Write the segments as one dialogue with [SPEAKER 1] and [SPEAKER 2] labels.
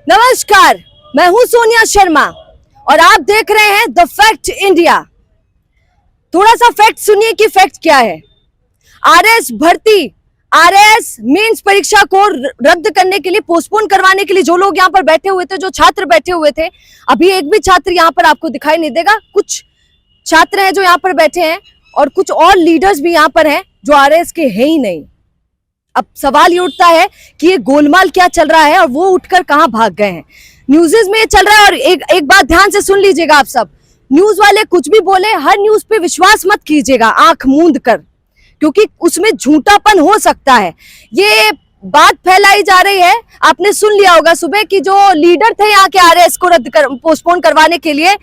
[SPEAKER 1] नमस्कार, मैं हूं सोनिया शर्मा और आप देख रहे हैं द फैक्ट इंडिया। थोड़ा सा फैक्ट सुनिए कि फैक्ट क्या है। आरएस भर्ती, आरएस मेंस परीक्षा को रद्द करने के लिए, पोस्टपोन करवाने के लिए जो लोग यहाँ पर बैठे हुए थे, जो छात्र बैठे हुए थे, अभी एक भी छात्र यहाँ पर आपको दिखाई नहीं देगा। कुछ छात्र हैं जो यहाँ पर बैठे हैं और कुछ और लीडर्स भी यहाँ पर हैं जो आरएस के हैं ही नहीं। अब सवाल ये उठता है कि ये गोलमाल क्या चल रहा है और वो उठकर कहां भाग गए हैं। न्यूज़ में ये चल रहा है और एक बात ध्यान से सुन लीजिएगा आप सब, न्यूज वाले कुछ भी बोले, हर न्यूज पे विश्वास मत कीजिएगा आंख मूंद कर, क्योंकि उसमें झूठापन हो सकता है। ये बात फैलाई जा रही है, आपने सुन लिया होगा सुबह की जो लीडर थे यहाँ के आरएस को पोस्टपोन करवाने के लिए,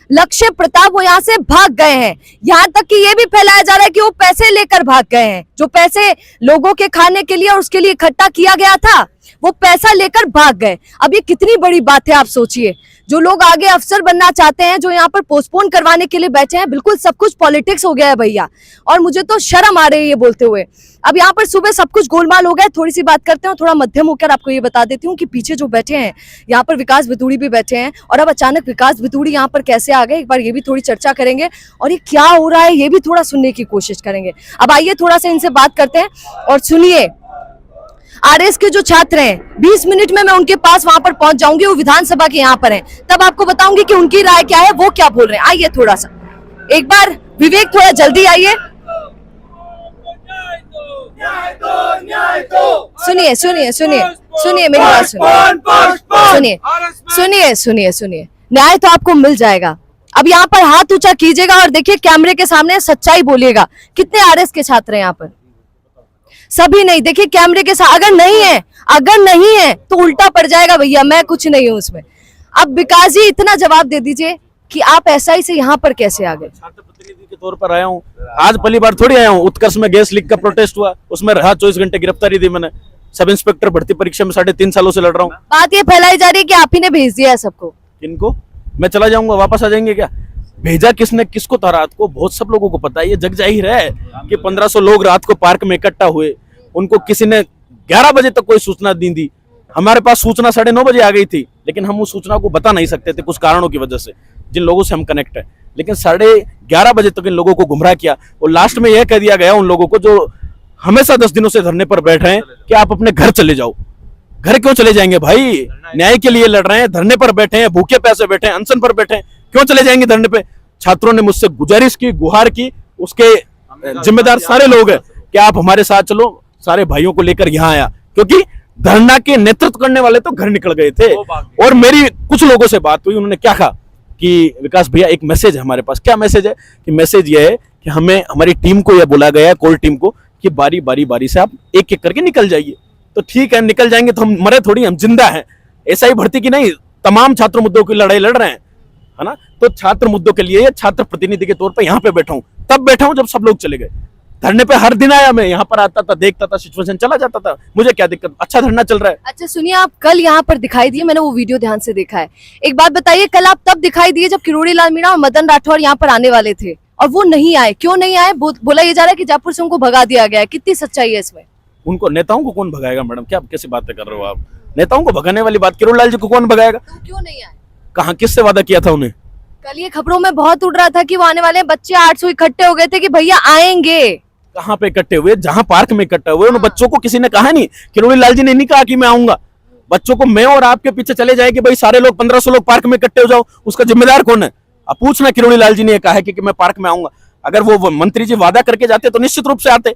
[SPEAKER 1] लक्ष्य प्रताप, वो यहाँ से भाग गए हैं। यहाँ तक कि ये भी फैलाया जा रहा है कि वो पैसे लेकर भाग गए हैं, जो पैसे लोगों के खाने के लिए और उसके लिए इकट्ठा किया गया था, वो पैसा लेकर भाग गए। अब ये कितनी बड़ी बात है आप सोचिए। जो लोग आगे अफसर बनना चाहते हैं, जो यहाँ पर पोस्टपोन करवाने के लिए बैठे हैं, बिल्कुल सब कुछ पॉलिटिक्स हो गया है भैया, और मुझे तो शर्म आ रही है ये बोलते हुए। अब यहाँ पर सुबह सब कुछ गोलमाल हो गया। थोड़ी सी बात करते हैं, थोड़ा मध्यम होकर आपको ये बता देती हूँ कि पीछे जो बैठे हैं यहाँ पर विकास बितूड़ी भी बैठे हैं, और अब अचानक विकास बितूड़ी यहाँ पर कैसे आ गए, एक बार ये भी थोड़ी चर्चा करेंगे और ये क्या हो रहा है ये भी थोड़ा सुनने की कोशिश करेंगे। अब आइए थोड़ा सा इनसे बात करते हैं और सुनिए। आरएस के जो छात्र हैं, 20 मिनट में मैं उनके पास वहां पर पहुंच जाऊंगी, वो विधानसभा के यहाँ पर हैं, तब आपको बताऊंगी कि उनकी राय क्या है, वो क्या बोल रहे हैं। आइए थोड़ा सा, एक बार विवेक थोड़ा जल्दी आइए। सुनिए सुनिए सुनिए सुनिए मेरी बात सुनिए सुनिए सुनिए सुनिए, न्याय तो आपको मिल जाएगा। अब यहाँ पर हाथ ऊंचा कीजिएगा और देखिए कैमरे के सामने सच्चाई बोलिएगा। कितने आरएस के छात्र हैं यहाँ पर? सभी नहीं। देखिए कैमरे के साथ, अगर नहीं है तो उल्टा पड़ जाएगा भैया, मैं कुछ नहीं हूं उसमें। अब विकास जी इतना जवाब दे दीजिए कि आप एसआई से यहाँ पर कैसे आ गए?
[SPEAKER 2] छात्र प्रतिनिधि के तौर पर आया हूँ, आज पहली बार थोड़ी आया हूँ। उत्कर्ष में गैस लीक का प्रोटेस्ट हुआ, उसमें रहा 24 घंटे, गिरफ्तारी दी मैंने। सब इंस्पेक्टर भर्ती परीक्षा में 3.5 सालों से लड़ रहा हूँ।
[SPEAKER 1] बात ये फैलाई जा रही है कि आप ही ने भेज दिया है सबको।
[SPEAKER 2] किनको? मैं चला जाऊंगा, वापस आ जाएंगे क्या? भेजा किसने, किसको था रात को? बहुत सब लोगों को पता है, ये जग जाहिर है कि 1500 लोग रात को पार्क में इकट्ठा हुए। उनको किसी ने 11 बजे तक कोई सूचना नहीं दी। हमारे पास सूचना 9:30 बजे आ गई थी, लेकिन हम उस सूचना को बता नहीं सकते थे कुछ कारणों की वजह से, जिन लोगों से हम कनेक्ट है। लेकिन 11:30 बजे तक इन लोगों को गुमराह किया और लास्ट में यह कह दिया गया उन लोगों को जो हमेशा 10 दिनों से धरने पर बैठ रहे हैं कि आप अपने घर चले जाओ। घर क्यों चले जाएंगे भाई? न्याय के लिए लड़ रहे हैं, धरने पर बैठे हैं, भूखे प्यासे बैठे हैं, अनशन पर बैठे हैं, क्यों चले जाएंगे धरने पे? छात्रों ने मुझसे गुजारिश की, गुहार की, उसके जिम्मेदार सारे लोग हैं कि आप हमारे साथ चलो। सारे भाइयों को लेकर यहाँ आया, क्योंकि धरना के नेतृत्व करने वाले तो घर निकल गए थे। और मेरी कुछ लोगों से बात हुई, उन्होंने क्या कहा कि विकास भैया एक मैसेज है हमारे पास। क्या मैसेज है? कि मैसेज ये है कि हमें, हमारी टीम को यह बोला गया है, कोर टीम को, कि बारी से आप एक एक करके निकल जाइए। तो ठीक है, निकल जाएंगे तो हम मरे थोड़ी, हम जिंदा हैं। ऐसा ही भर्ती की नहीं, तमाम छात्र मुद्दों की लड़ाई लड़ रहे हैं, है ना। तो छात्र मुद्दों के लिए छात्र प्रतिनिधि के तौर पर यहाँ पे बैठा हूँ। तब बैठा हूँ जब सब लोग चले गए। धरने पे हर दिन आया, मैं यहाँ पर आता था, देखता था, सिचुएशन चला जाता था, मुझे क्या दिक्कत? अच्छा धरना चल रहा है।
[SPEAKER 1] अच्छा सुनिए, आप कल यहाँ पर दिखाई दिए, मैंने वो वीडियो ध्यान से देखा है। एक बात बताइए, कल आप तब दिखाई दिए जब किरोड़ी लाल मीणा और मदन राठौर यहाँ पर आने वाले थे और वो नहीं आए, क्यों नहीं आए? बोला ये जा रहा है कि जयपुर से उनको भगा दिया गया है। कितनी सच्चाई है इसमें?
[SPEAKER 2] उनको, नेताओं को कौन भगाएगा मैडम? क्या आप कैसी बातें कर रहे हो आप? नेताओं को भगाने वाली बात, किरोड़ी लाल जी को कौन भगाएगा?
[SPEAKER 1] तो क्यों नहीं आए?
[SPEAKER 2] कहाँ, किससे वादा किया था उन्हें?
[SPEAKER 1] कल ये खबरों में बहुत उड़ रहा था कि वो आने वाले। बच्चे 800 इकट्ठे हो गए थे कि भैया आएंगे।
[SPEAKER 2] कहाँ पे इकट्ठे हुए? जहां पार्क में इकट्ठा हुए। उन बच्चों को किसी ने कहा नहीं, किरोड़ी लाल जी ने नहीं कहा कि मैं आऊंगा। बच्चों को मैं और आपके पीछे चले जाए कि भाई सारे लोग 1500 लोग पार्क में इकट्ठे हो जाओ, उसका जिम्मेदार कौन है? अब पूछना, किरोड़ी लाल जी ने कहा है कि मैं पार्क में आऊंगा। अगर वो मंत्री जी वादा करके जाते तो निश्चित रूप से आते,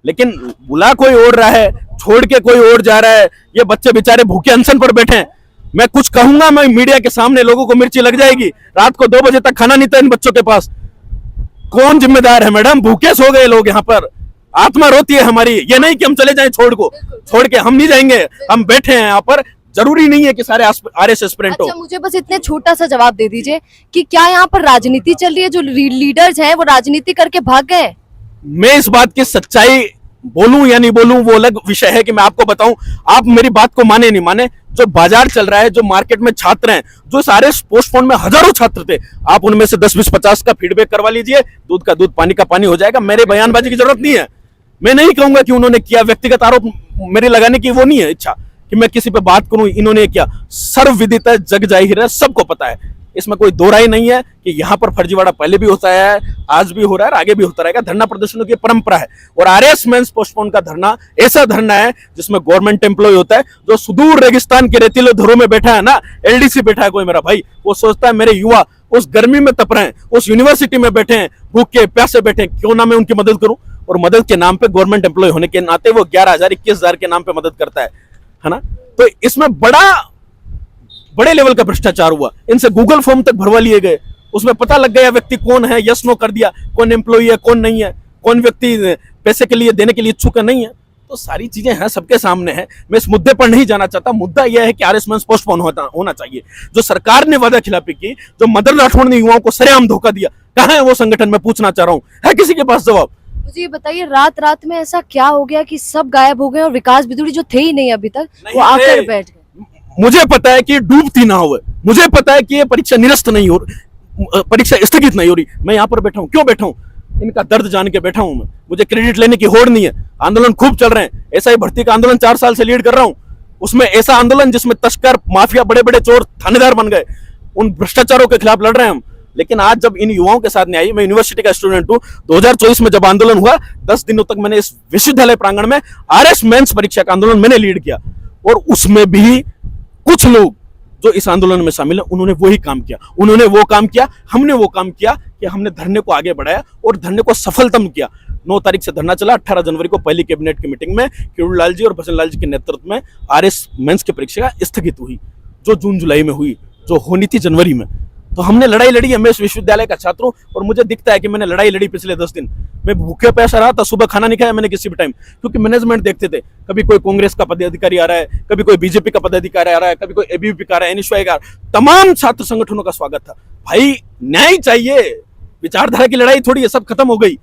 [SPEAKER 2] लेकिन बुला कोई और रहा है, छोड़ के कोई और जा रहा है। ये बच्चे बेचारे भूखे अनशन पर बैठे हैं। मैं कुछ कहूंगा, मैं मीडिया के सामने लोगों को मिर्ची लग जाएगी। रात को 2 बजे तक खाना नहीं था इन बच्चों के पास। कौन जिम्मेदार है मैडम? भूखे सो गए लोग यहाँ पर। आत्मा रोती है हमारी। ये नहीं कि हम चले जाएं छोड़ के हम नहीं जाएंगे, हम बैठे हैं यहाँ पर। जरूरी नहीं है कि सारे आरएस एस्पिरेंट हो।
[SPEAKER 1] अच्छा, मुझे बस इतने छोटा सा जवाब दे दीजिए कि क्या यहाँ पर राजनीति चल रही है? जो लीडर्स हैं वो राजनीति करके भाग गए?
[SPEAKER 2] मैं इस बात की सच्चाई बोलूं या नहीं बोलूं वो अलग विषय है कि मैं आपको बताऊं। आप मेरी बात को माने नहीं माने, जो बाजार चल रहा है, जो मार्केट में छात्र हैं, जो सारे पोस्टपोन में हजारों छात्र थे, आप उनमें से 10, 20, 50 का फीडबैक करवा लीजिए। दूध का दूध, पानी का पानी हो जाएगा। मेरे बयानबाजी की जरूरत नहीं है। मैं नहीं कहूंगा कि उन्होंने किया, व्यक्तिगत आरोप मेरे लगाने की वो नहीं है इच्छा, कि मैं किसी पे बात करूं, इन्होंने क्या, सर्वविदित है, जग जाहिर है, सबको पता है, इसमें कोई दो राय नहीं है कि यहाँ पर फर्जीवाड़ा पहले भी होता है, आज भी हो रहा है और आगे भी होता रहेगा। धरना प्रदर्शनों की परंपरा है और आरएस मेंस पोस्टपोन का धरना ऐसा धरना है जिसमें गवर्नमेंट एम्प्लॉय होता है, जो सुदूर रेगिस्तान के रेतीले धरों में बैठा है ना, एलडीसी बैठा है कोई मेरा भाई, वो सोचता है मेरे युवा उस गर्मी में तप रहे हैं, उस यूनिवर्सिटी में बैठे हैं, भूखे प्यासे बैठे हैं, क्यों ना मैं उनकी मदद करूं। और मदद के नाम पे, गवर्नमेंट एम्प्लॉय होने के नाते वो 11,000 21,000 के नाम पे मदद करता है ना। तो इसमें बड़े लेवल का भ्रष्टाचार हुआ, इनसे गूगल फॉर्म तक भरवा लिए गए, उसमें पता लग गया व्यक्ति कौन है, यस नो कर दिया, कौन एम्प्लॉय है कौन नहीं है, कौन व्यक्ति पैसे के लिए देने के लिए इच्छुक है नहीं है। तो सारी चीजें हैं, सबके सामने है। मैं इस मुद्दे पर नहीं जाना चाहता। मुद्दा यह है कि आरएस मेंस पोस्टपोन होना चाहिए। जो सरकार ने वादा खिलाफी की, जो मदन राठौड़ ने युवाओं को सरेआम धोखा दिया, कहां है वो संगठन, मैं पूछना चाह रहा हूं, है किसी के पास जवाब?
[SPEAKER 1] मुझे ये बताइए, रात रात में ऐसा क्या हो गया कि सब गायब हो गए और विकास बिधूड़ी जो थे ही नहीं अभी तक, वो आकर बैठ गए?
[SPEAKER 2] मुझे पता है कि ये डूबती ना हो, मुझे पता है कि ये परीक्षा निरस्त नहीं हो, परीक्षा स्थगित नहीं हो रही। मैं यहाँ पर बैठा हूँ, क्यों बैठा हूँ? इनका दर्द जान के बैठा हूं मैं। मुझे क्रेडिट लेने की होड़ नहीं है। आंदोलन खूब चल रहे हैं, ऐसा ही भर्ती का आंदोलन 4 साल से लीड कर रहा हूं। उसमें ऐसा आंदोलन जिसमें तस्कर, माफिया, बड़े बड़े चोर थानेदार बन गए, उन भ्रष्टाचारों के खिलाफ लड़ रहे हैं हम। लेकिन आज जब इन युवाओं के साथ न्याय, मैं यूनिवर्सिटी का स्टूडेंट हूं, 2024 में जब आंदोलन हुआ, 10 दिनों तक मैंने इस विश्वविद्यालय प्रांगण में आरएस मेंस परीक्षा का आंदोलन मैंने लीड किया, और उसमें भी कुछ लोग जो इस आंदोलन में शामिल है, उन्होंने वही काम किया, उन्होंने वो काम किया, हमने वो काम किया कि हमने धरने को आगे बढ़ाया और धरने को सफलतम किया। 9 तारीख से धरना चला। 18 जनवरी को पहली कैबिनेट की मीटिंग में किरोड़ी लाल जी और भजन लाल जी के नेतृत्व में आरएस मेंस की परीक्षा स्थगित हुई, जो जून जुलाई में हुई, जो होनी थी जनवरी में। तो हमने लड़ाई लड़ी है। मैं इस विश्वविद्यालय का छात्र हूं और मुझे दिखता है कि मैंने लड़ाई लड़ी पिछले 10 दिन। मैं भूखे प्यासा रहा था, सुबह खाना नहीं खाया मैंने किसी भी टाइम, क्योंकि मैनेजमेंट देखते थे, कभी कोई कांग्रेस का पदाधिकारी आ रहा है, कभी कोई बीजेपी का पदाधिकारी आ रहा है, कभी कोई एबीवीपी का आ रहा है, एनएसयूआई का। तमाम छात्र संगठनों का स्वागत था। भाई न्याय चाहिए, विचारधारा की लड़ाई थोड़ी है, सब खत्म हो गई।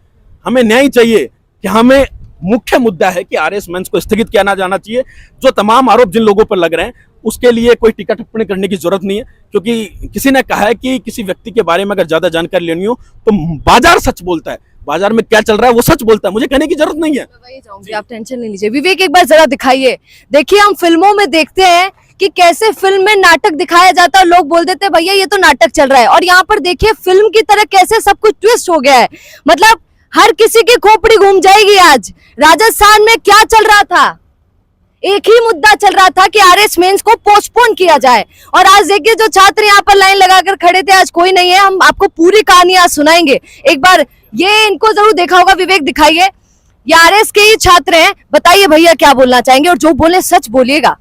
[SPEAKER 2] हमें न्याय चाहिए कि हमें मुख्य मुद्दा है कि आरएस मेंस को स्थगित किया ना जाना चाहिए। जो तमाम आरोप जिन लोगों पर लग रहे हैं उसके लिए कोई टीका टिप्पणी करने की जरूरत नहीं है, क्योंकि किसी ने कहा है कि किसी व्यक्ति के बारे में अगर ज्यादा जानकारी लेनी हो तो बाजार सच बोलता है, बाजार में क्या चल रहा है वो सच बोलता है, मुझे कहने की जरूरत नहीं है।
[SPEAKER 1] वही जाऊंगी, आप टेंशन नहीं लीजिए। विवेक एक बार जरा दिखाइए। देखिए, हम फिल्मों में देखते हैं कि कैसे फिल्म में नाटक दिखाया जाता है, लोग बोल देते हैं भैया ये तो नाटक चल रहा है, और यहाँ पर देखिए फिल्म की तरह कैसे सब कुछ ट्विस्ट हो गया है। मतलब हर किसी की खोपड़ी घूम जाएगी। आज राजस्थान में क्या चल रहा था, एक ही मुद्दा चल रहा था कि आरएस मेंस को पोस्टपोन किया जाए, और आज देखिए जो छात्र यहाँ पर लाइन लगाकर खड़े थे, आज कोई नहीं है। हम आपको पूरी कहानी आज सुनाएंगे। एक बार ये इनको जरूर देखा होगा, विवेक दिखाइए। ये आरएस के ही छात्र हैं। बताइए भैया क्या बोलना चाहेंगे, और जो बोले सच बोलिएगा।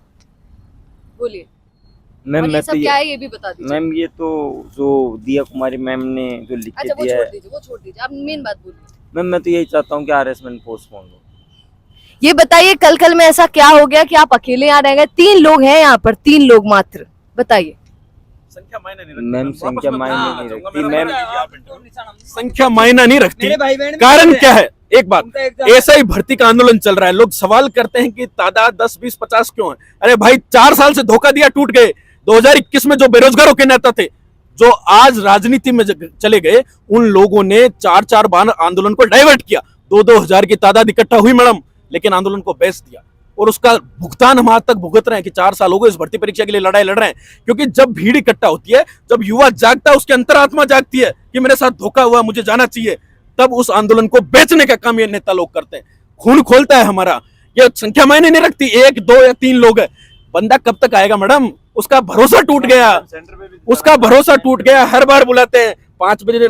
[SPEAKER 1] बोलिए
[SPEAKER 3] मैम।
[SPEAKER 1] ये सब क्या है ये भी बता दीजिए।
[SPEAKER 3] मैम ये तो जो दिया कुमारी मैम ने जो लिख के दिया है,
[SPEAKER 1] वो छोड़ दीजिए, आप मेन बात बोलिए।
[SPEAKER 3] मैम मैं तो यही चाहता हूँ कि आरएस मेंस पोस्टपोन हो।
[SPEAKER 1] ये बताइए कल में ऐसा क्या हो गया कि आप अकेले यहाँ रह गए? 3 लोग हैं यहाँ पर, 3 लोग मात्र। बताइए।
[SPEAKER 2] संख्या मायने नहीं रखती
[SPEAKER 3] मैम, संख्या मायने नहीं रखती मैम,
[SPEAKER 2] संख्या मायना नहीं रखती। कारण क्या है? एक बात, ऐसा ही भर्ती का आंदोलन चल रहा है, लोग सवाल करते हैं कि तादाद 10, 20, 50 क्यों है? अरे भाई 4 साल से धोखा दिया, टूट गए। 2021 में जो बेरोजगारों के नेता थे, जो आज राजनीति में चले गए, उन लोगों ने 4 बार आंदोलन को डाइवर्ट किया। 2-2 हजार की तादाद इकट्ठा हुई मैडम, लेकिन आंदोलन को बेच दिया, और उसका भुगतान हम आज तक भुगत रहे हैं कि 4 साल हो गए इस भर्ती परीक्षा के लिए लड़ाई लड़ रहे हैं। क्योंकि जब भीड़ इकट्ठा होती है, जब युवा जागता है, उसकी अंतरात्मा जागती है कि मेरे साथ धोखा हुआ, मुझे जाना चाहिए, तब उस आंदोलन को बेचने का काम ये नेता लोग करते हैं। खून खोलता है हमारा। ये संख्या मायने नहीं रखती, 1, 2 या 3 लोग है। बंदा कब तक आएगा मैडम? उसका भरोसा टूट गया, उसका भरोसा टूट गया। हर बार बुलाते हैं 5 बजे,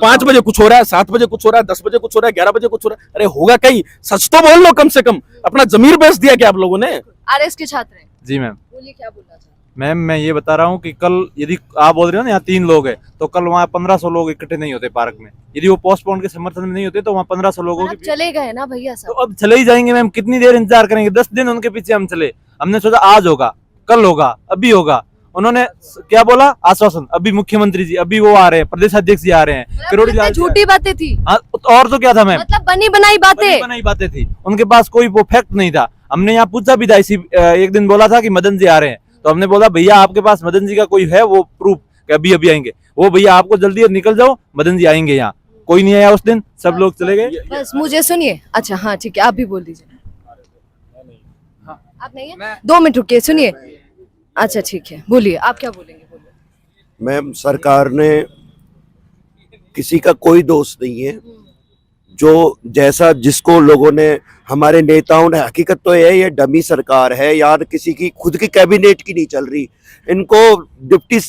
[SPEAKER 2] 5 बजे कुछ हो रहा है, 7 बजे कुछ हो रहा है, 10 बजे कुछ हो रहा है, 11 बजे कुछ हो रहा है। अरे होगा कहीं, सच तो बोल लो कम से कम। अपना जमीर बेच दिया क्या आप लोगों ने?
[SPEAKER 1] आरएस के छात्र हैं।
[SPEAKER 4] जी मैम।
[SPEAKER 1] बोलिए क्या बोलना चाहते हैं।
[SPEAKER 4] मैम मैं ये बता रहा हूँ कि कल यदि आप बोल रहे हो ना यहाँ 3 लोग हैं, तो कल वहाँ 1500 लोग इकट्ठे नहीं होते पार्क में। यदि वो पोस्टपोन के समर्थन में नहीं होते तो वहाँ 1500 लोगों की
[SPEAKER 1] चले गए ना भैया
[SPEAKER 4] तो
[SPEAKER 1] सब।
[SPEAKER 4] अब चले ही जाएंगे मैम। कितनी देर इंतजार करेंगे? 10 दिन उनके पीछे हम चले। हमने सोचा आज होगा, कल होगा, अभी होगा। उन्होंने क्या बोला? आश्वासन। अभी मुख्यमंत्री जी, अभी वो आ रहे हैं, प्रदेश अध्यक्ष जी आ रहे हैं, किरोड़ी लाल जी।
[SPEAKER 1] झूठी बातें थी।
[SPEAKER 4] और तो क्या था मैम?
[SPEAKER 1] मतलब बनी बनाई बातें
[SPEAKER 4] थी। उनके पास कोई वो फैक्ट नहीं था। हमने यहाँ पूछा भी था, इसी एक दिन बोला था कि मदन जी आ रहे हैं, तो हमने बोला भैया आपके पास मदन जी का कोई है वो प्रूफ कि अभी अभी आएंगे? वो भैया आपको जल्दी निकल जाओ, मदन जी आएंगे। यहाँ कोई नहीं आया उस दिन, सब लोग चले गए।
[SPEAKER 1] बस मुझे सुनिए। अच्छा हाँ ठीक है, आप भी बोल दीजिए। आप नहीं है? 2 मिनट रुकिए, सुनिए। अच्छा ठीक है, बोलिए, आप क्या बोलेंगे? बोलिए।
[SPEAKER 5] मैम, सरकार ने किसी का कोई दोष नहीं है। जो जैसा जिसको लोगों ने, हमारे नेताओं ने, हकीकत तो ये डमी सरकार है यार, किसी की खुद की कैबिनेट की नहीं चल रही। इनको डिप्टी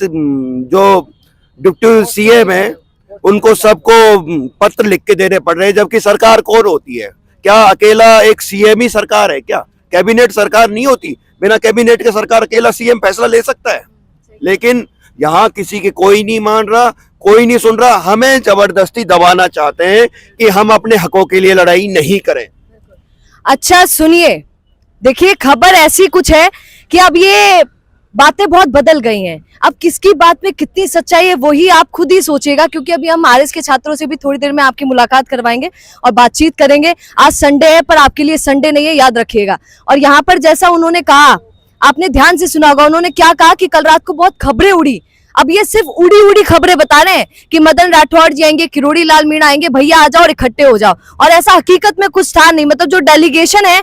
[SPEAKER 5] सीएम है, उनको सबको पत्र लिख के देने पड़ रहे हैं, जबकि सरकार कौन होती है? क्या अकेला एक सीएम ही सरकार है क्या? कैबिनेट सरकार नहीं होती? बिना कैबिनेट के सरकार अकेला सीएम फैसला ले सकता है? लेकिन यहाँ किसी के कोई नहीं मान रहा, कोई नहीं सुन रहा। हमें जबरदस्ती दबाना चाहते हैं कि हम अपने हकों के लिए लड़ाई नहीं करें।
[SPEAKER 1] अच्छा सुनिए, देखिए खबर ऐसी कुछ है कि अब ये बातें बहुत बदल गई हैं। अब किसकी बात में कितनी सच्चाई है वही आप खुद ही सोचिएगा, क्योंकि अभी हम आरएस के छात्रों से भी थोड़ी देर में आपकी मुलाकात करवाएंगे और बातचीत करेंगे। आज संडे है, पर आपके लिए संडे नहीं है, याद रखिएगा। और यहाँ पर जैसा उन्होंने कहा, आपने ध्यान से सुना होगा, उन्होंने क्या कहा कि कल रात को बहुत खबरें उड़ी। अब ये सिर्फ उड़ी उड़ी खबरें बता रहे हैं कि मदन राठौड़ जी आएंगे, किरोड़ी लाल मीणा आएंगे, भैया आ जाओ और इकट्ठे हो जाओ, और ऐसा हकीकत में कुछ था नहीं। मतलब जो डेलीगेशन है,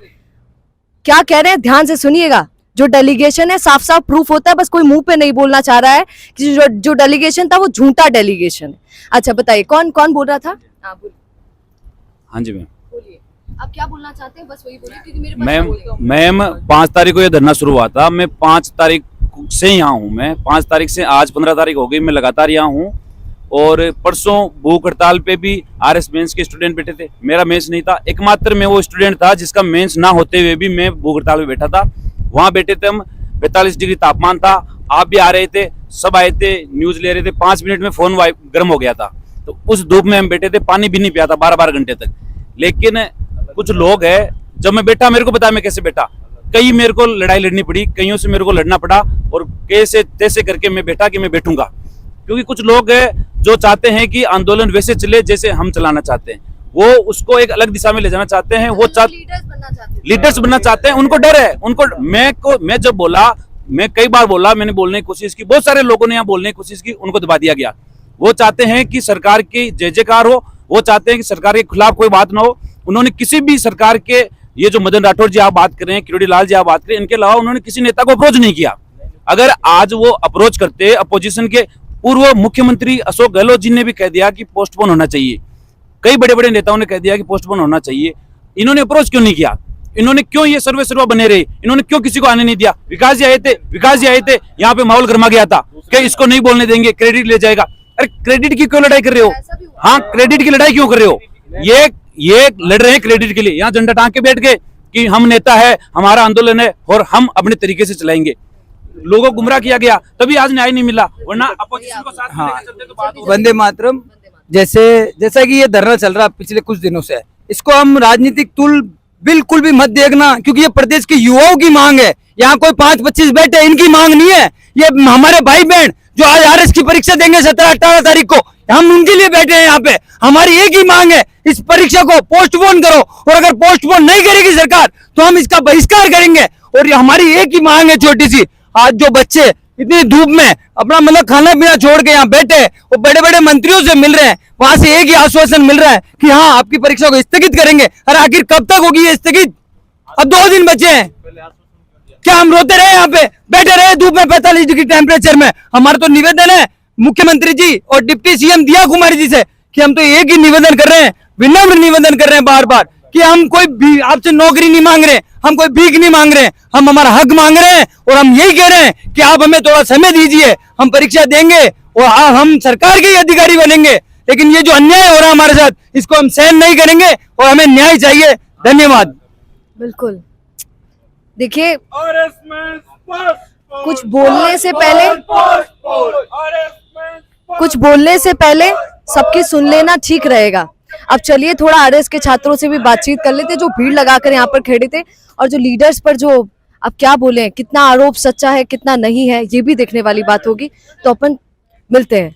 [SPEAKER 1] क्या कह रहे हैं ध्यान से सुनिएगा, जो डेलीगेशन है साफ साफ प्रूफ होता है, बस कोई मुंह पे नहीं बोलना चाह रहा है कि जो डेलीगेशन था वो झूठा डेलीगेशन है। अच्छा बताइए, कौन कौन बोल रहा था?
[SPEAKER 6] हाँ जी मैम,
[SPEAKER 1] बोलिए, आप क्या बोलना चाहते हैं? बस वही बोलिए, क्योंकि मेरे पास
[SPEAKER 6] मैम 5 तारीख को ये धरना शुरू हुआ था। मैं 5 तारीख से यहाँ हूँ। मैं 5 तारीख से आज 15 तारीख हो गई, मैं लगातार यहाँ हूँ। और परसों भूख हड़ताल पे भी आरएस मेंस के स्टूडेंट बैठे थे। मेरा मेंस नहीं था, एकमात्र मैं वो स्टूडेंट था जिसका मेंस ना होते हुए भी मैं भूख हड़ताल पे बैठा था। वहाँ बैठे थे हम, 45 डिग्री तापमान था, आप भी आ रहे थे, सब आए थे, न्यूज ले रहे थे। 5 मिनट में फोन गर्म हो गया था, तो उस धूप में हम बैठे थे, पानी भी नहीं पिया था 12-12 घंटे तक। लेकिन कुछ लोग हैं, जब मैं बैठा, मेरे को पता मैं कैसे बैठा, कई मेरे को लड़ाई लड़नी पड़ी, कईयों से मेरे को लड़ना पड़ा, और कैसे तैसे करके मैं बैठा कि मैं बैठूंगा। क्योंकि कुछ लोग हैं जो चाहते हैं कि आंदोलन वैसे चले जैसे हम चलाना चाहते हैं, वो उसको एक अलग दिशा में ले जाना चाहते हैं, वो लीडर्स बनना चाहते हैं। उनको डर है, उनको मैं जब बोला, मैं कई बार बोला, मैंने बोलने की कोशिश की, बहुत सारे लोगों ने यहाँ बोलने की कोशिश की, उनको दबा दिया गया। वो चाहते हैं कि सरकार की जय जयकार हो, वो चाहते हैं कि सरकार के खिलाफ कोई बात ना हो। उन्होंने किसी भी सरकार के, ये जो मदन राठौड़ जी आप बात कर रहे हैं, किरोड़ी लाल जी आप बात करें, इनके अलावा उन्होंने किसी नेता को अप्रोच नहीं किया। अगर आज वो अप्रोच करते, अपोजिशन के पूर्व मुख्यमंत्री अशोक गहलोत जी ने भी कह दिया कि पोस्टपोन होना चाहिए, कई बड़े बड़े नेताओं ने कह दिया कि पोस्टपोन होना चाहिए, इन्होंने अप्रोच क्यों नहीं किया? इन्होंने क्यों ये सर्वे सर्वा बने रहे? इन्होंने क्यों किसी को आने नहीं दिया? विकास जी आए थे, यहाँ पे माहौल गर्मा गया था कि इसको नहीं बोलने देंगे, क्रेडिट ले जाएगा। अरे क्रेडिट की क्यों लड़ाई कर रहे हो? हाँ, क्रेडिट की लड़ाई क्यों कर रहे हो? ये लड़ रहे हैं क्रेडिट के लिए, यहाँ झंडा टांग के बैठ गए कि हम नेता है, हमारा आंदोलन है और हम अपने तरीके से चलाएंगे। लोगों को गुमराह किया गया, तभी आज न्याय नहीं मिला, वरना अपोजिशन को साथ लेकर चलते तो बात होती।
[SPEAKER 7] वंदे मातरम, जैसा कि ये धरना चल रहा पिछले कुछ दिनों से, इसको हम राजनीतिक तुल बिल्कुल भी मत देखना, क्योंकि ये प्रदेश के युवाओं की मांग है। यहाँ कोई 5-25 बैठे, इनकी मांग नहीं है। ये हमारे भाई बहन जो आज आरएस की परीक्षा देंगे 17-18 तारीख को, हम उनके लिए बैठे हैं यहाँ पे। हमारी एक ही मांग है, इस परीक्षा को पोस्टपोन करो, और अगर पोस्टपोन नहीं करेगी सरकार तो हम इसका बहिष्कार करेंगे। और ये हमारी एक ही मांग है छोटी सी। आज जो बच्चे इतनी धूप में अपना मतलब खाना पीना छोड़ के यहाँ बैठे, वो बड़े बड़े मंत्रियों से मिल रहे हैं, वहां से एक ही आश्वासन मिल रहा है कि हाँ आपकी परीक्षा को स्थगित करेंगे। अरे आखिर कब तक होगी ये स्थगित? अब 2 दिन बचे हैं, क्या हम रोते रहे यहाँ पे, बैठे रहे धूप में 45 डिग्री टेम्परेचर में? हमारा तो निवेदन है मुख्यमंत्री जी और डिप्टी सीएम दिया कुमारी जी से कि हम तो एक ही निवेदन कर रहे हैं, विनम्र निवेदन कर रहे हैं बार बार, कि हम कोई भी आपसे नौकरी नहीं मांग रहे, हम कोई भीख नहीं मांग रहे, हम हमारा हक मांग रहे हैं। और हम यही कह रहे हैं कि आप हमें थोड़ा समय दीजिए, हम परीक्षा देंगे और हम सरकार के ही अधिकारी बनेंगे। लेकिन ये जो अन्याय हो रहा है हमारे साथ, इसको हम सहन नहीं करेंगे और हमें न्याय चाहिए। धन्यवाद।
[SPEAKER 1] बिल्कुल, देखिए कुछ बोलने से पहले सबकी सुन लेना ठीक रहेगा। अब चलिए थोड़ा आरएस के छात्रों से भी बातचीत कर लेते, जो भीड़ लगाकर यहाँ पर खड़े थे, और जो लीडर्स पर जो अब क्या बोले, कितना आरोप सच्चा है कितना नहीं है, ये भी देखने वाली बात होगी। तो अपन मिलते हैं।